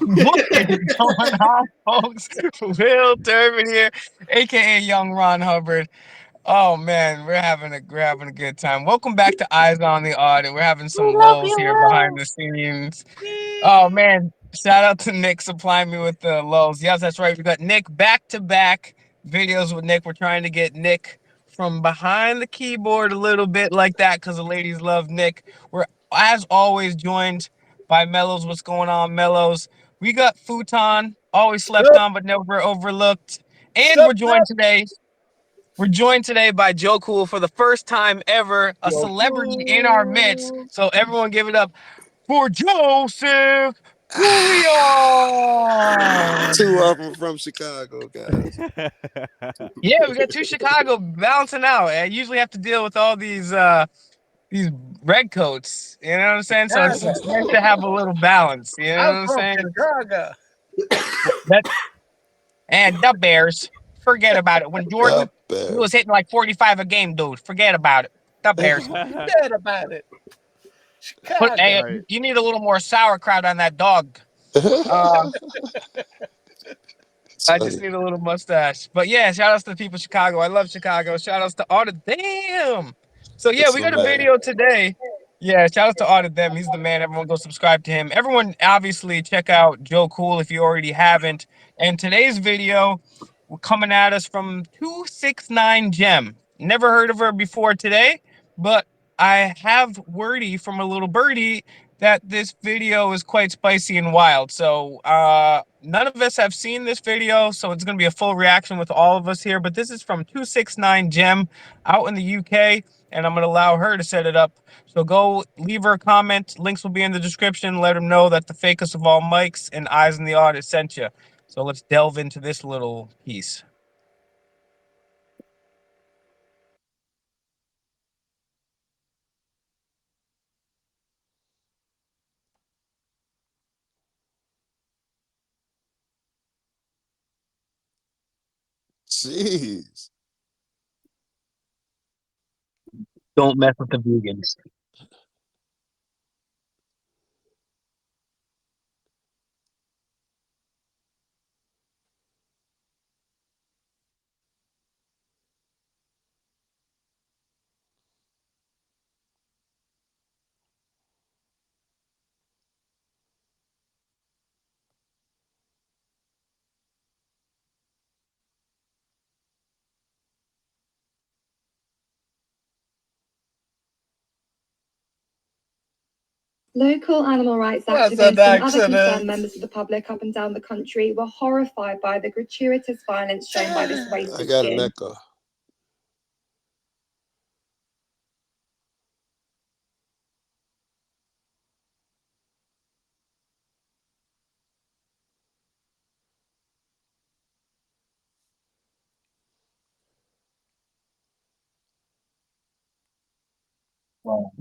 What is going on, folks? Will Durbin here, aka Young Ron Hubbard. Oh man, we're having a good time. Welcome back to Eyes on the Audit. We're having We some love lulls you, here behind Will. the scenes. Oh Yay. man, shout out to Nick supplying me with the lulls. Yes, that's right. We got Nick back to back videos with Nick. We're trying to get Nick from behind the keyboard a little bit like that because the ladies love Nick. We're as always joined by Mellows. What's going on, Mellows? We got Futon, always slept Sup, on but never overlooked. And sup, we're joined sup. today. We're joined today by Joe Cool for the first time ever, a Yo, celebrity in our midst. cool. So everyone give it up for Joseph Two Julian. of them from Chicago, guys. Yeah, we got two Chicago balancing out. I usually have to deal with all these red coats. You know what I'm saying? So it's, Chicago. it's nice to have a little balance. You know what I'm I'm from saying? Chicago. That and the Bears. Forget about it. When The Jordan he was Bears. hitting like 45 a game, dude. Forget about it. The Bears. Forget about it. Put hey, Chicago. Right. you need a little more sauerkraut on that dog. Uh, It's I just funny. need a little mustache. But yeah, shout outs to the people of Chicago. I love Chicago. Shout outs to Audit. Damn. So yeah, That's we my got a man. video today. Yeah, shout outs to Audit them. He's the man. Everyone go subscribe to him. Everyone obviously check out Joe Cool if you already haven't. And today's video, we're coming at us from 269 Gem. Never heard of her before today, but I have wordy from a little birdie that this video is quite spicy and wild. So none of us have seen this video, so it's going to be a full reaction with all of us here. But this is from 269 Gem out in the UK, and I'm going to allow her to set it up. So go leave her a comment. Links will be in the description. Let her know that the fakest of all mics and Eyes in the Audit sent you. So let's delve into this little piece. Jeez. Don't mess with the vegans. Local animal rights That's an activists and other concerned accident. members of the public up and down the country were horrified by the gratuitous violence shown by this waste I of got an skin. echo. Wow.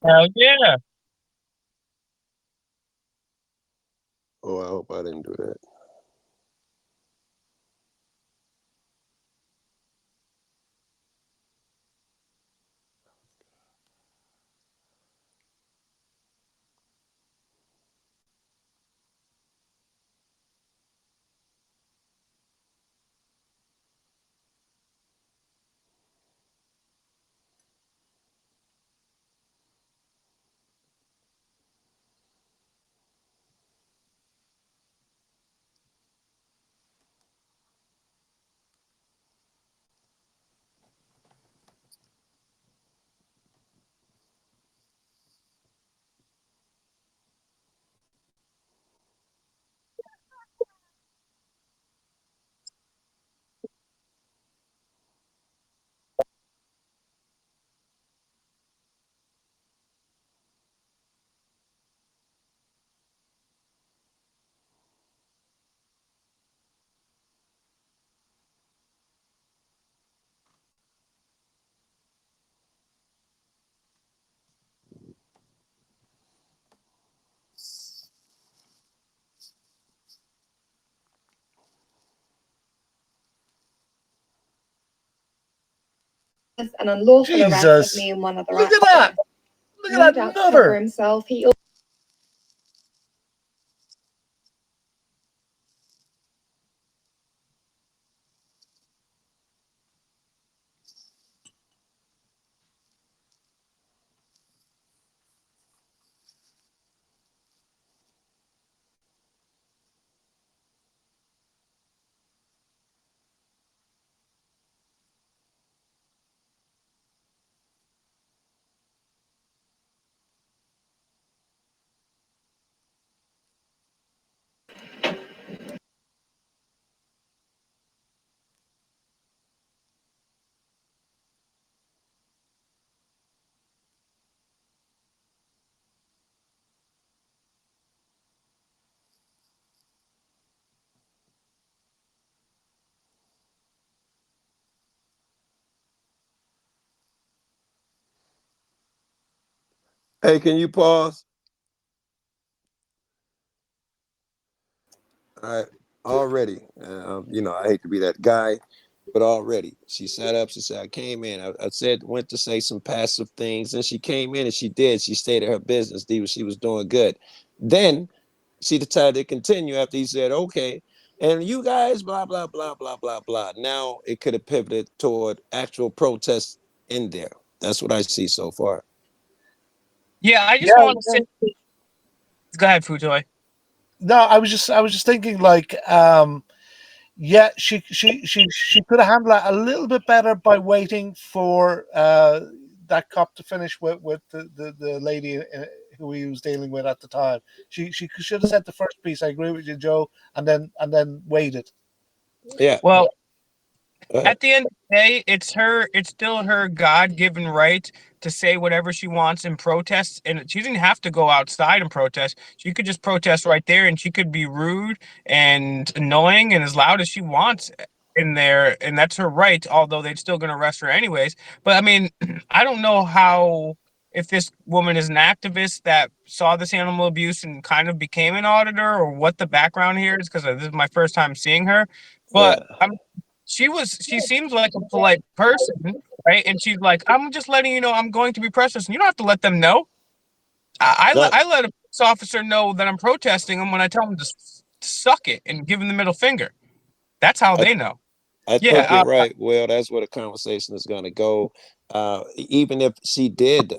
Hell yeah. Oh, I hope I didn't do that. an unlawful arrest of Jesus. me and one other Look at actor. that. Look No at that doubt to cover nutter. himself, he Hey, can you pause? All right. Already, I hate to be that guy, but already she sat up. She said, "I came in. I said went to say some passive things, and she came in and she did. She stated her business. She was doing good. Then she decided to continue after he said, okay, and you guys, blah blah blah blah blah blah. Now it could have pivoted toward actual protests in there. That's what I see so far. Yeah, I Yeah. just want to say, go ahead, Fujoy. No, I was just thinking like yeah, she could have handled it a little bit better by waiting for that cop to finish with the lady who he was dealing with at the time. She should have said the first piece. I agree with you, Joe, and then waited. Yeah. Well, Go ahead. at the end of the day, it's still her God-given right to say whatever she wants in protests, and she didn't have to go outside and protest. She could just protest right there, and she could be rude and annoying and as loud as she wants in there, and that's her right, although they're still going to arrest her anyways. But I mean, I don't know how, if this woman is an activist that saw this animal abuse and kind of became an auditor, or what the background here is, because this is my first time seeing her. But Yeah. she seems like a polite person, right? And she's like, I'm just letting you know I'm going to be protesting. You don't have to let them know. No, I let a police officer know that I'm protesting them when I tell them to suck it and give them the middle finger. That's how I they know. I think Yeah, you're right. Well, that's where the conversation is going to go. Even if she did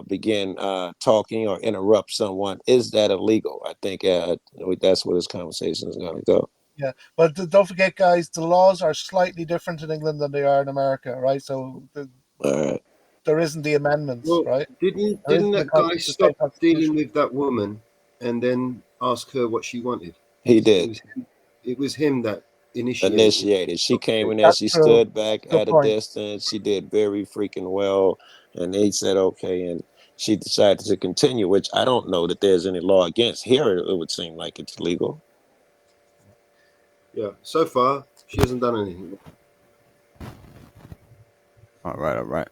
begin talking or interrupt someone, is that illegal? I think that's where this conversation is going to go. Yeah, but don't forget, guys, the laws are slightly different in England than they are in America, right? So All right. there isn't the amendments, Well, right? didn't There didn't isn't that guy the same stop dealing constitution. with that woman and then ask her what she wanted? He did. It was him that initiated. Initiated. She came in there. That's She true. stood back Good at a point. distance. She did very freaking well, and he said okay, and she decided to continue, which I don't know that there's any law against. Here, it would seem like it's legal. Yeah. So far, she hasn't done anything. All right, all right.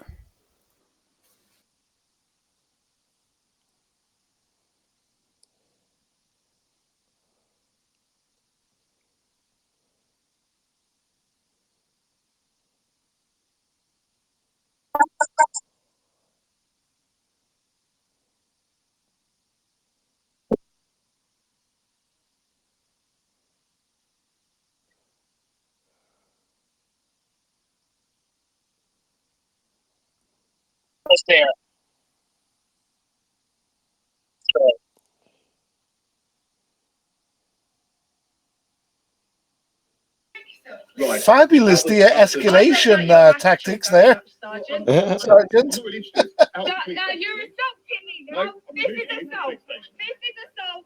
it's there. 'Cause Fabulous de-escalation tactics there, Sergeant. Now you're assaulting me now. This is assault. This is assault.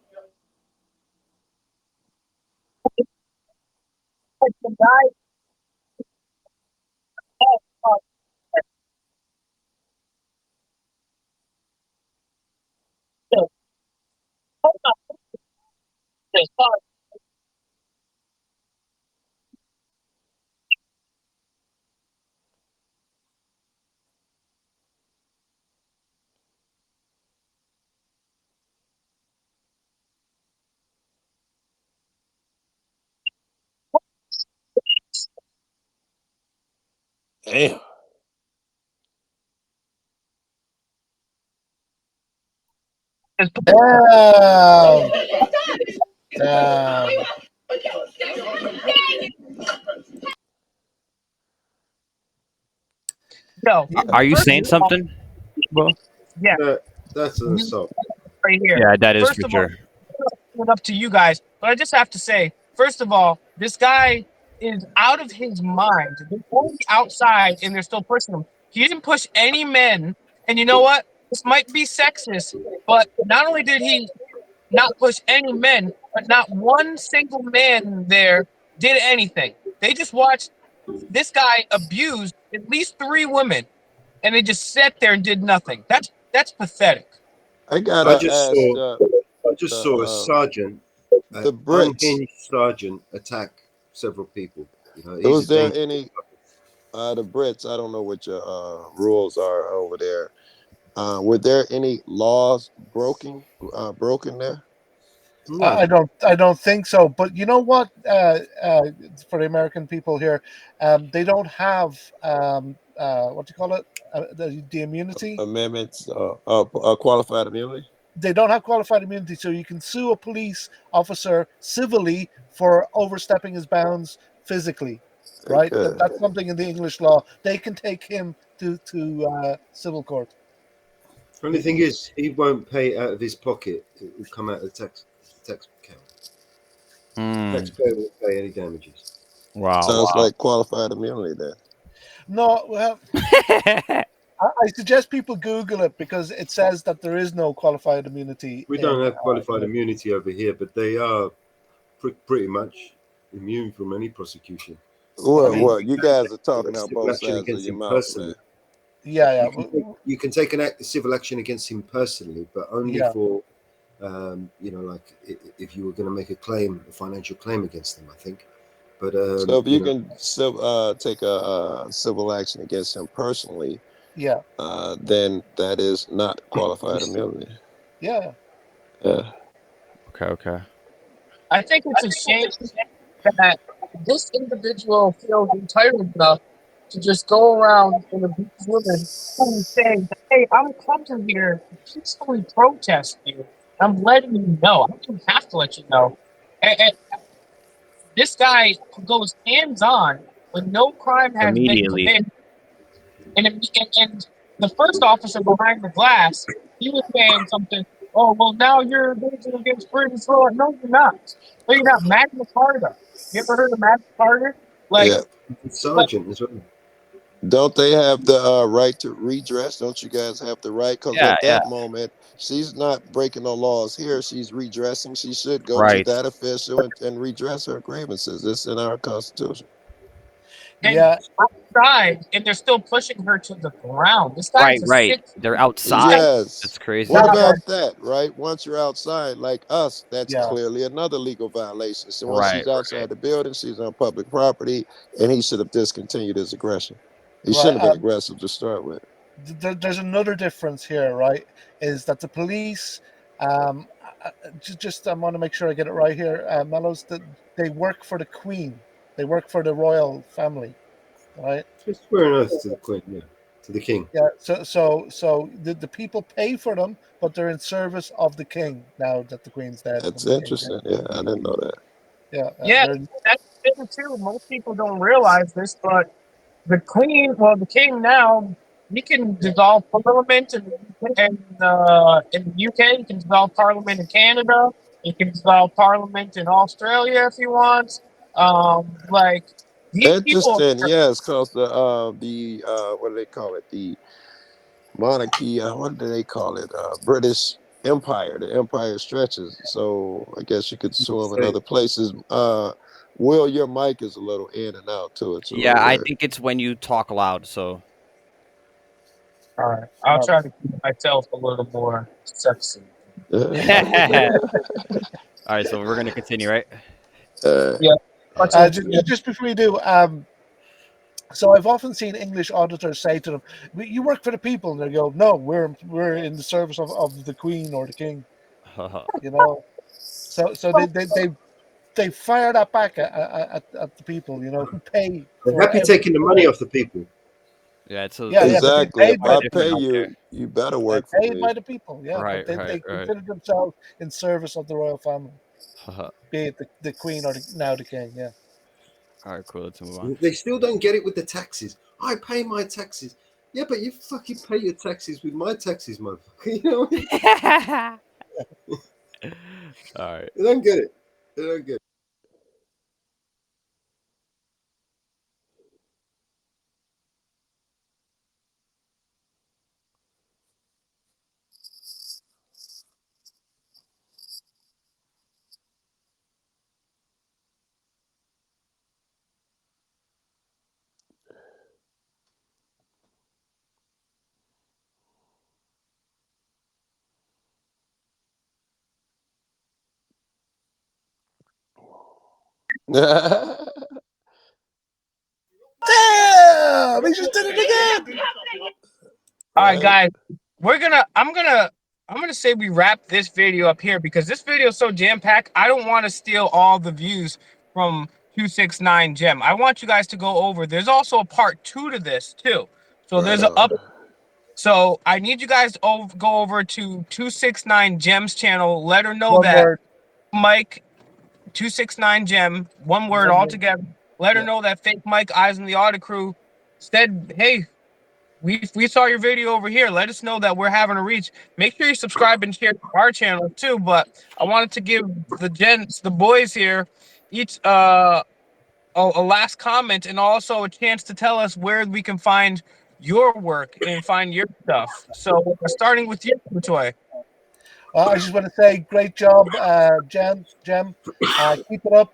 Damn. Damn. Damn. No, Are you first saying of all, something, Bo? yeah, No, that's an assault. right here. Yeah, that is First for of all, sure. it up to you guys, but I just have to say, first of all, this guy is out of his mind. They're only outside and they're still pushing him. He didn't push any men, and you know what? This might be sexist, but not only did he not push any men, but not one single man there did anything. They just watched this guy abuse at least 3 women, and they just sat there and did nothing. That's pathetic. I I gotta just ask saw, I just saw a sergeant, the Brits. unhinged sergeant, attack several people. You know, he's a Was there danger. any the Brits? I don't know what your rules are over there. Were there any laws broken there? No, I don't think so. But you know what? For the American people here, they don't have what do you call it? The immunity. Amendments, qualified immunity. They don't have qualified immunity, so you can sue a police officer civilly for overstepping his bounds physically. Right? That's something in the English law. They can take him to civil court. only thing is, he won't pay out of his pocket. It will come out of the tax account. Mm, Taxpayer won't pay any damages. wow. Sounds like qualified immunity then. No, well, I suggest people Google it because it says that there is no qualified immunity We don't in. have qualified immunity over here, but they are pretty much immune from any prosecution. I Well, mean, well, you guys are talking out civil both action sides of against your him mouth, man. personally. Yeah, yeah, You can take civil action against him personally, but only yeah, for like if you were going to make a financial claim against them, I think. But So if you can take a civil action against him personally, yeah, then that is not qualified immunity. yeah. Yeah. Okay. I think it's a shame that this individual feels entitled enough to just go around and abuse women who saying, "Hey, I'm coming here to peacefully protest you. I'm letting you know. I don't have to let you know." And this guy goes hands on when no crime has been Immediately. committed. And the first officer behind the glass, he was saying something. Oh well, now you're raging against freedom of thought. No, you're not. No, you're not. Magna Carta. You ever heard of Magna Carta? Like, Yeah. like sergeant as well. Don't they have the right to redress? Don't you guys have the right? Because Yeah, at yeah. that moment, she's not breaking no laws here. She's redressing. She should go to Right. that official and redress her grievances. It's in our constitution. and Yeah, outside, and they're still pushing her to the ground. This guy's a Right. sick. They're This guy. outside. Yes. That's crazy. What Yeah, about that, right? Once you're outside, like us, that's yeah, clearly another legal violation. So once Right. she's outside the building, she's on public property, and he should have discontinued his aggression. He right. shouldn't have been aggressive to start with. There's another difference here, right? Is that the police, um, just I want to make sure I get it right here, Mellows, that they work for the Queen, they work for the royal family, right? Just swear an oath to the Queen, yeah, to the King. Yeah, so the people pay for them, but they're in service of the king now that the Queen's dead That's and the king's dead. interesting. Yeah, I didn't know that. Yeah, yeah, they're that's the thing too. Most people don't realize this, but the queen, well, the king now, he can dissolve parliament in the UK. He can dissolve parliament in Canada. He can dissolve parliament in Australia if he wants. Like these people Interesting. are Yes, because the what do they call it? The monarchy. What do they call it? British Empire. The empire stretches. So I guess you could sue them in Say, other places. Will, your mic is a little in and out too. It's a Yeah, little I weird. think it's when you talk loud. So. all right. I'll um, try to keep myself a little more sexy. All right. So we're gonna continue, right? Uh, Yeah. Much of just before you do, so I've often seen English auditors say to them, "You work for the people," and they go, "No, we're in the service of the Queen or the King." You know, so they fire that back at the people, you know, who pay they're for happy every. taking the money off the people. Yeah, it's a Yeah, yeah, because they're Exactly. If paid by quite I the pay different people. out you, there. you better They're work for paid me. by the people. Yeah, but Right, they right, right. consider themselves in service of the royal family, All be it the queen or now the king. Yeah. right, cool. Let's move on. They still don't get it with the taxes. I pay my taxes. Yeah, but you fucking pay your taxes with my taxes, motherfucker. You know what I mean? All right. They don't get it. They don't get it. Damn! He just did it again. All right, Right? guys, I'm gonna say we wrap this video up here because this video is so jam packed. I don't want to steal all the views from 269 Gem. I want you guys to go over. There's also a part 2 to this too. So Right there's a on. up. So I need you guys to go over to 269 Gem's channel. Let her know One that word. Mike 269 Gem, one word One all word. together. Let her Yeah. know that fake Mike Eyes in the Audit Crew said, "Hey, we saw your video over here. Let us know that we're having a reach. Make sure you subscribe and share to our channel too." But I wanted to give the gents, the boys here, each a last comment and also a chance to tell us where we can find your work and find your stuff. So starting with you, Toy. I just want to say, great job, Jem. Keep it up.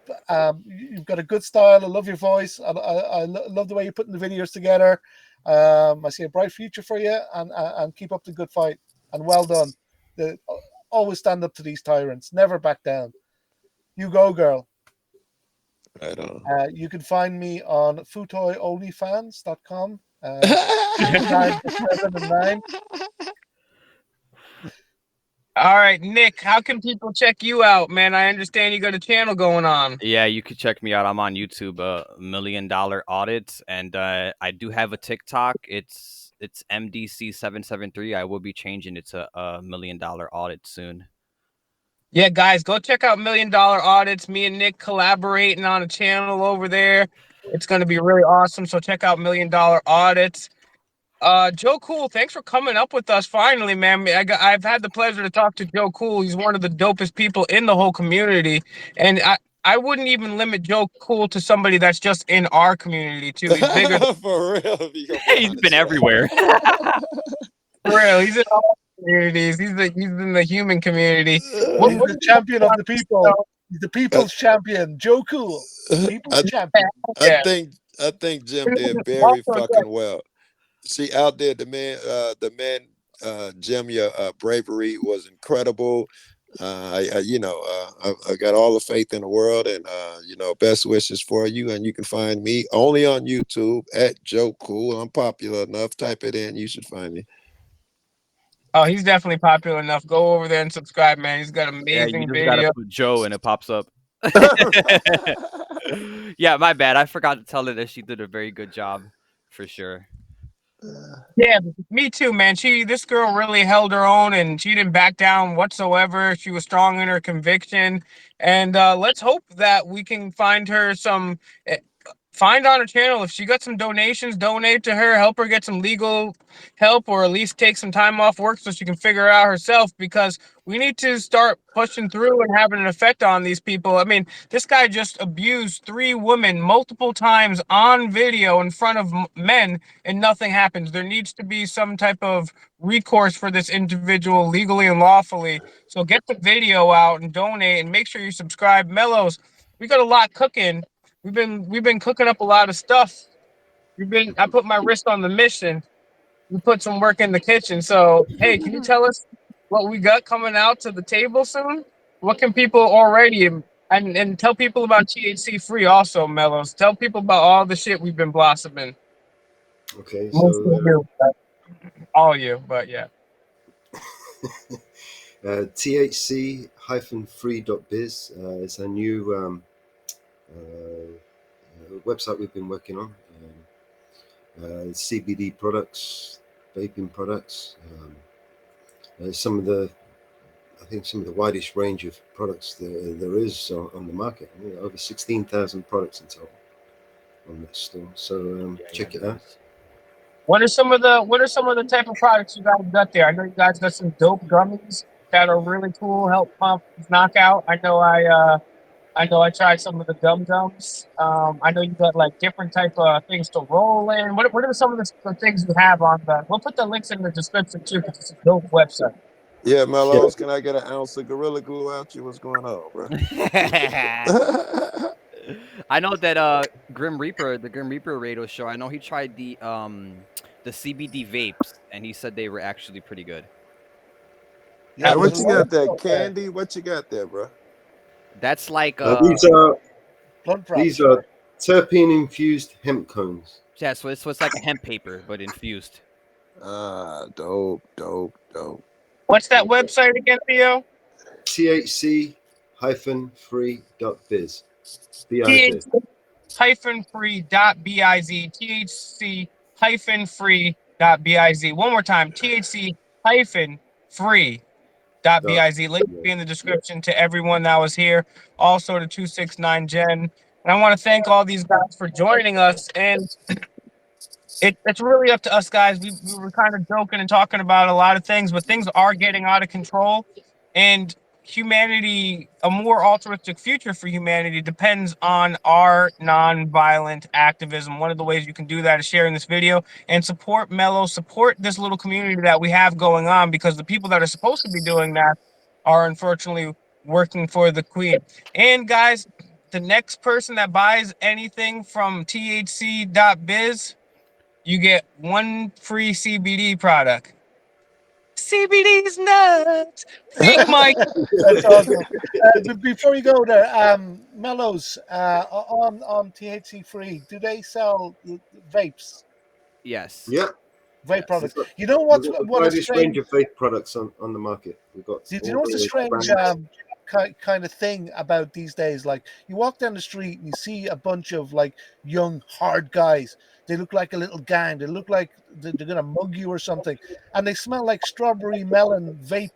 You've got a good style. I love your voice. I love the way you're putting the videos together. I see a bright future for you, and keep up the good fight. And well done. Always stand up to these tyrants. Never back down. You go, girl. Right on. You can find me on futoyonlyfans.com. 9 All right, Nick, how can people check you out, man? I understand you got a channel going on. Yeah, you could check me out. I'm on YouTube, $1 Million Audits, and I do have a TikTok. It's MDC773. I will be changing it to $1 Million Audit soon. Yeah, guys, go check out $1 Million Audits. Me and Nick collaborating on a channel over there. It's going to be really awesome. So check out $1 Million Audits. Joe Cool, thanks for coming up with us finally, man. I've had the pleasure to talk to Joe Cool. He's one of the dopest people in the whole community, and I wouldn't even limit Joe Cool to somebody that's just in our community too. He's bigger than For real, if you gonna be He's been honest, right? everywhere. real. He's in all communities. He's in the human community. What He's what the do you champion of want the to people. know? He's the I, people's champion. Joe Cool, people's I, champion. I Yeah. think I think Jim did very Also, fucking well. See, out there, Jim, your bravery was incredible. I got all the faith in the world, and best wishes for you. And you can find me only on YouTube at Joe Cool. I'm popular enough. Type it in, you should find me. oh, he's definitely popular enough. Go over there and subscribe, man. He's got Yeah, you amazing just gotta video. put Joe and it pops up. Yeah, my bad. I forgot to tell her that she did a very good job, for sure. Yeah, me too, man. This girl really held her own and she didn't back down whatsoever. She was strong in her conviction. And let's hope that we can find her eh, find on her channel. If she got some donations, donate to her, help her get some legal help, or at least take some time off work so she can figure it out herself, because we need to start pushing through and having an effect on these people. I mean, this guy just abused 3 women multiple times on video in front of men, and nothing happens. There needs to be some type of recourse for this individual legally and lawfully. So get the video out and donate, and make sure you subscribe. Mellows, we got a lot cooking. We've been cooking up a lot of stuff. I put my wrist on the mission. We put some work in the kitchen. So hey, can you tell us what we got coming out to the table soon? What can people already, and tell people about THC free also, Mellows. Tell people about all the shit we've been blossoming. Okay, Mostly so you, all you, but yeah. THC-free.biz is a new website we've been working on. CBD products, vaping products. Some of the, I think some of the widest range of products there is on the market. Over 16,000 products in total on that store. So Yeah, check it there out. is. What are some of the type of products you guys got there? I know you guys got some dope gummies that are really cool, help pump knockout. I know I tried some of the gum gums. I know you got like different type of things to roll in. What are some of the things you have on the? We'll put the links in the description too because it's a dope website. Yeah, Yeah, Mellows, can I get an ounce of Gorilla Glue out you? What's going on, bro? I know that Grim Reaper, the Grim Reaper radio show. I know he tried the CBD vapes, and he said they were actually pretty good. Yeah, And there's what a you lot of got there? stuff there. Candy? What you got there, bro? That's like these are Blunt these wraps. are terpene infused hemp cones. yeah, so it's like a hemp paper but infused. Ah, dope, dope, dope. What's that website again, Theo? THC free.biz. BIZ. THC-free.biz. THC-free.biz. One more time. Dot. THC-free.biz. Link will Yeah. be in the description to everyone that was here. Also to 269 Jen. And I want to thank all these guys for joining us. And it's really up to us guys. We were kind of joking and talking about a lot of things, but things are getting out of control. And humanity, a more altruistic future for humanity depends on our non-violent activism. One of the ways you can do that is sharing this video and support Mellow, support this little community that we have going on, because the people that are supposed to be doing that are unfortunately working for the queen. And guys, the next person that buys anything from thc.biz, you get one free CBD product. CBD's nuts. Think Mike. That's awesome. But before you go there, Mellows on THC free, do they sell vapes, Yes. Yeah. vape Yes. products? You know We've got the what a widest range strange. of vape products on the market. We've got Do you all know what's a the strange brands. kind of thing about these days? Like you walk down the street and you see a bunch of like young hard guys. They look like a little gang. They look like they're gonna mug you or something, and they smell like strawberry melon vape.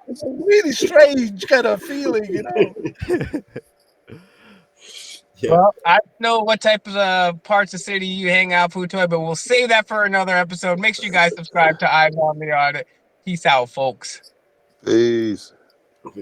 It's a really strange kind of feeling, you know. Yeah. Well, I don't know what type of parts of city you hang out, Putoy, but we'll save that for another episode. Make sure you guys subscribe to Eyes on the Audit. Peace out, folks. Peace.